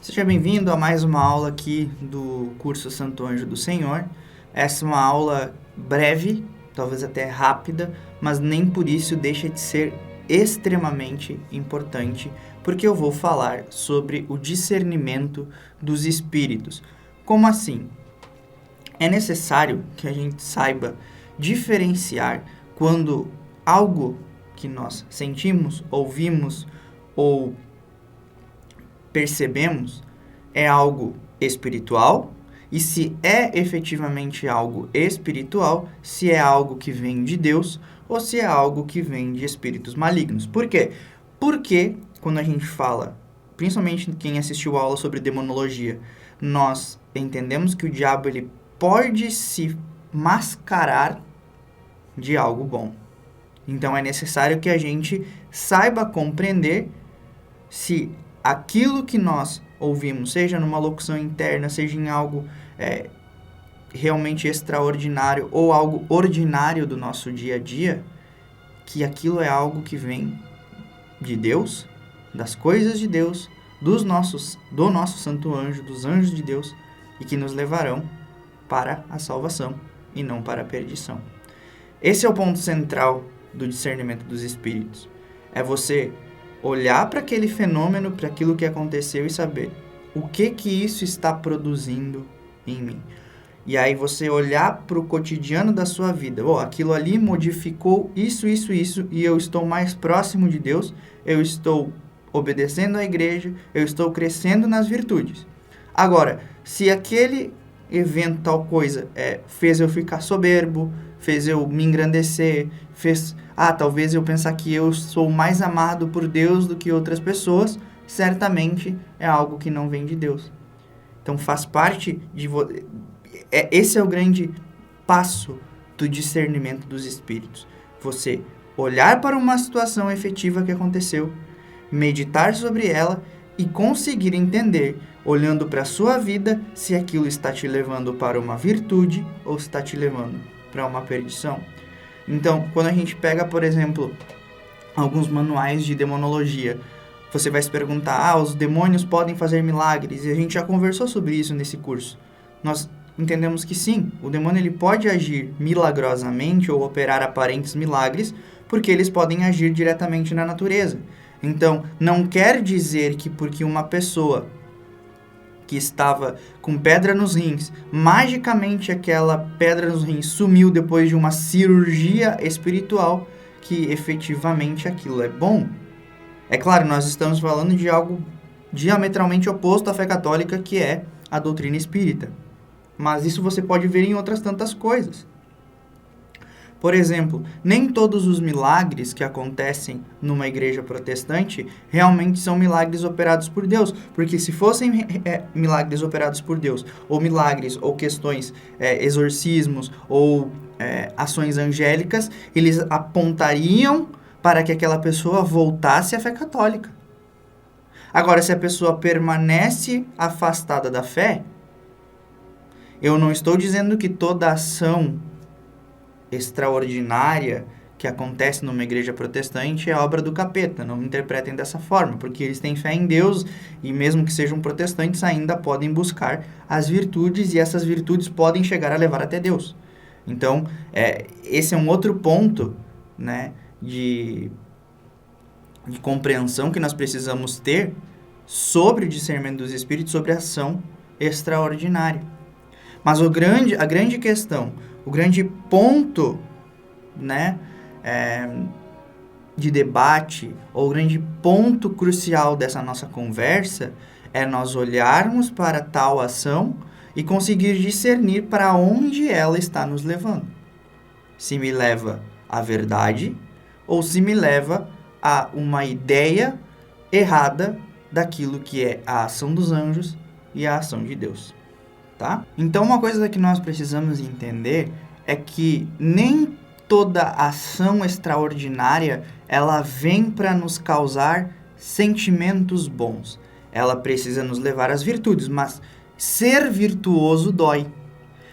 Seja bem-vindo a mais uma aula aqui do curso Santo Anjo do Senhor. Essa é uma aula breve, talvez até rápida, mas nem por isso deixa de ser extremamente importante, porque eu vou falar sobre o discernimento dos espíritos. Como assim? É necessário que a gente saiba diferenciar quando algo que nós sentimos, ouvimos ou percebemos é algo espiritual e se é efetivamente algo espiritual, se é algo que vem de Deus ou se é algo que vem de espíritos malignos. Por quê? Porque quando a gente fala, principalmente quem assistiu a aula sobre demonologia, nós entendemos que o diabo ele pode se mascarar de algo bom. Então é necessário que a gente saiba compreender se aquilo que nós ouvimos, seja numa locução interna, seja em algo realmente extraordinário ou algo ordinário do nosso dia a dia, que aquilo é algo que vem de Deus, das coisas de Deus, do nosso santo anjo, dos anjos de Deus, e que nos levarão para a salvação e não para a perdição. Esse é o ponto central do discernimento dos espíritos. É você olhar para aquele fenômeno, para aquilo que aconteceu e saber o que isso está produzindo em mim. E aí você olhar para o cotidiano da sua vida. Aquilo ali modificou isso, e eu estou mais próximo de Deus, eu estou obedecendo à igreja, eu estou crescendo nas virtudes. Agora, se aquele evento, tal coisa, fez eu ficar soberbo, fez eu me engrandecer, talvez eu pensar que eu sou mais amado por Deus do que outras pessoas, certamente é algo que não vem de Deus. Então faz parte de esse é o grande passo do discernimento dos espíritos. Você olhar para uma situação efetiva que aconteceu, meditar sobre ela e conseguir entender, olhando para a sua vida, se aquilo está te levando para uma virtude ou está te levando para uma perdição. Então, quando a gente pega, por exemplo, alguns manuais de demonologia, você vai se perguntar, os demônios podem fazer milagres? E a gente já conversou sobre isso nesse curso. Nós entendemos que sim, o demônio ele pode agir milagrosamente ou operar aparentes milagres, porque eles podem agir diretamente na natureza. Então, não quer dizer que porque uma pessoa que estava com pedra nos rins, magicamente aquela pedra nos rins sumiu depois de uma cirurgia espiritual, que efetivamente aquilo é bom. É claro, nós estamos falando de algo diametralmente oposto à fé católica, que é a doutrina espírita. Mas isso você pode ver em outras tantas coisas. Por exemplo, nem todos os milagres que acontecem numa igreja protestante realmente são milagres operados por Deus, porque se fossem milagres operados por Deus, ou milagres, ou questões, exorcismos, ou ações angélicas, eles apontariam para que aquela pessoa voltasse à fé católica. Agora, se a pessoa permanece afastada da fé, eu não estou dizendo que toda ação extraordinária que acontece numa igreja protestante é obra do capeta, não me interpretem dessa forma, porque eles têm fé em Deus e mesmo que sejam protestantes ainda podem buscar as virtudes e essas virtudes podem chegar a levar até Deus. Então, esse é um outro ponto, né, de compreensão que nós precisamos ter sobre o discernimento dos espíritos, sobre a ação extraordinária. Mas a grande questão, o grande ponto, né, de debate, ou o grande ponto crucial dessa nossa conversa é nós olharmos para tal ação e conseguir discernir para onde ela está nos levando. Se me leva à verdade ou se me leva a uma ideia errada daquilo que é a ação dos anjos e a ação de Deus. Tá? Então, uma coisa que nós precisamos entender é que nem toda ação extraordinária ela vem para nos causar sentimentos bons. Ela precisa nos levar às virtudes, mas ser virtuoso dói.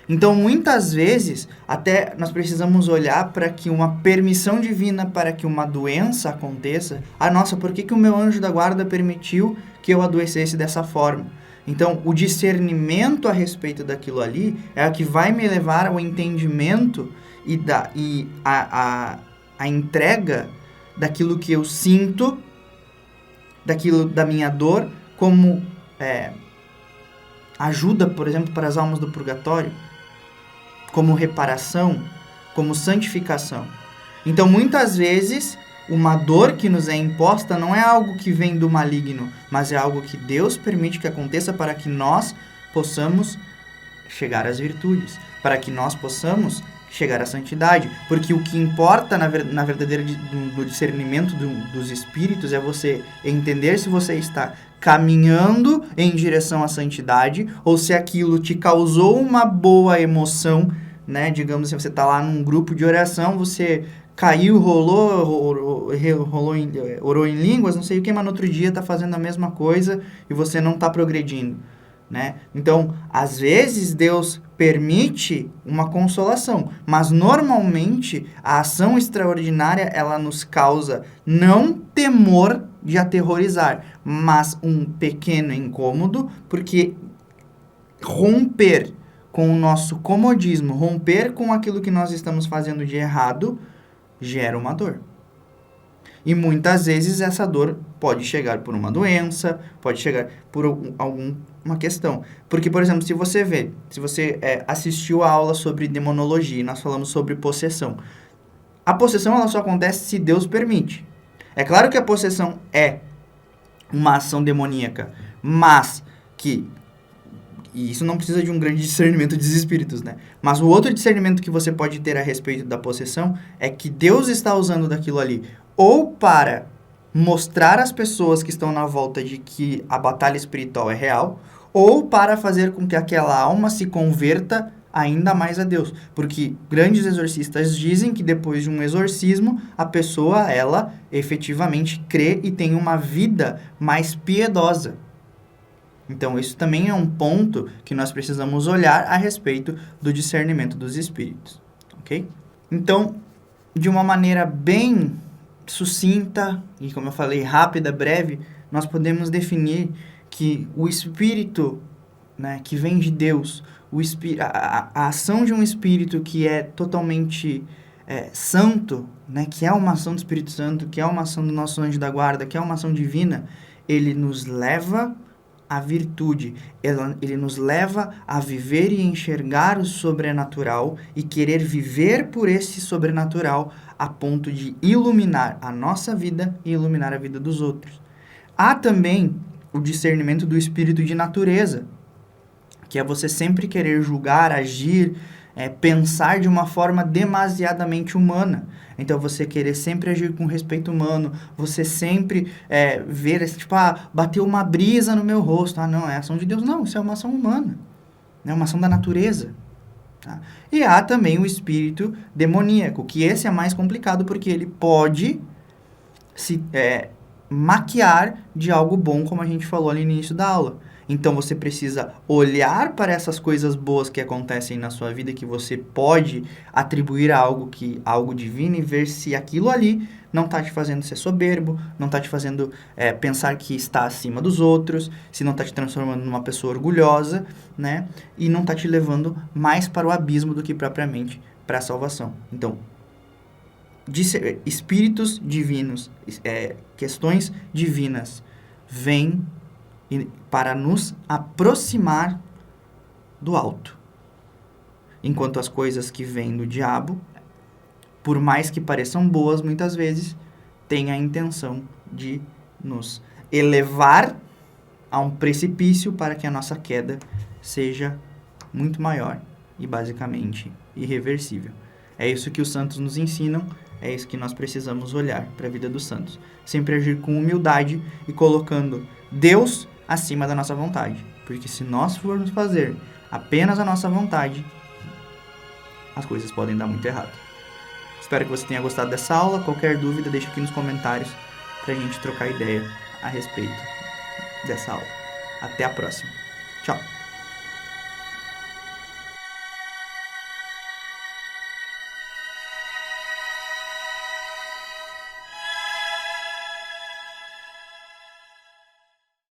Então, muitas vezes, até nós precisamos olhar para que uma permissão divina para que uma doença aconteça. Ah, nossa, por que o meu anjo da guarda permitiu que eu adoecesse dessa forma? Então, o discernimento a respeito daquilo ali é o que vai me levar ao entendimento e a entrega daquilo que eu sinto, daquilo da minha dor, como ajuda, por exemplo, para as almas do purgatório, como reparação, como santificação. Então, muitas vezes, uma dor que nos é imposta não é algo que vem do maligno, mas é algo que Deus permite que aconteça para que nós possamos chegar às virtudes, para que nós possamos chegar à santidade. Porque o que importa na verdadeira do discernimento dos espíritos é você entender se você está caminhando em direção à santidade ou se aquilo te causou uma boa emoção, né? Digamos assim, você está lá num grupo de oração, você caiu, orou em línguas, não sei o que, mas no outro dia está fazendo a mesma coisa e você não está progredindo, né? Então, às vezes Deus permite uma consolação, mas normalmente a ação extraordinária ela nos causa não temor de aterrorizar, mas um pequeno incômodo, porque romper com o nosso comodismo, romper com aquilo que nós estamos fazendo de errado, gera uma dor. E muitas vezes essa dor pode chegar por uma doença, pode chegar por alguma questão. Porque, por exemplo, se você assistiu a aula sobre demonologia, e nós falamos sobre possessão. A possessão ela só acontece se Deus permite. É claro que a possessão é uma ação demoníaca, mas e isso não precisa de um grande discernimento dos espíritos, né? Mas o outro discernimento que você pode ter a respeito da possessão é que Deus está usando daquilo ali ou para mostrar às pessoas que estão na volta de que a batalha espiritual é real, ou para fazer com que aquela alma se converta ainda mais a Deus. Porque grandes exorcistas dizem que depois de um exorcismo, a pessoa, ela efetivamente crê e tem uma vida mais piedosa. Então, isso também é um ponto que nós precisamos olhar a respeito do discernimento dos espíritos, ok? Então, de uma maneira bem sucinta e, como eu falei, rápida, breve, nós podemos definir que o espírito, né, que vem de Deus, a ação de um espírito que é totalmente santo, né, que é uma ação do Espírito Santo, que é uma ação do nosso anjo da guarda, que é uma ação divina, ele nos leva a virtude, ele nos leva a viver e enxergar o sobrenatural e querer viver por esse sobrenatural a ponto de iluminar a nossa vida e iluminar a vida dos outros. Há também o discernimento do espírito de natureza, que é você sempre querer julgar, agir, pensar de uma forma demasiadamente humana. Então, você querer sempre agir com respeito humano, você sempre ver, bateu uma brisa no meu rosto. Ah, não, é ação de Deus. Não, isso é uma ação humana. É uma ação da natureza. Tá? E há também o espírito demoníaco, que esse é mais complicado, porque ele pode se maquiar de algo bom, como a gente falou ali no início da aula. Então, você precisa olhar para essas coisas boas que acontecem na sua vida, que você pode atribuir a algo divino, e ver se aquilo ali não está te fazendo ser soberbo, não está te fazendo pensar que está acima dos outros, se não está te transformando numa pessoa orgulhosa, né? E não está te levando mais para o abismo do que propriamente para a salvação. Então, espíritos divinos, questões divinas, vêm para nos aproximar do alto. Enquanto as coisas que vêm do diabo, por mais que pareçam boas, muitas vezes, têm a intenção de nos elevar a um precipício para que a nossa queda seja muito maior e, basicamente, irreversível. É isso que os santos nos ensinam, é isso que nós precisamos olhar para a vida dos santos. Sempre agir com humildade e colocando Deus acima da nossa vontade. Porque se nós formos fazer apenas a nossa vontade, as coisas podem dar muito errado. Espero que você tenha gostado dessa aula. Qualquer dúvida, deixa aqui nos comentários para a gente trocar ideia a respeito dessa aula. Até a próxima. Tchau!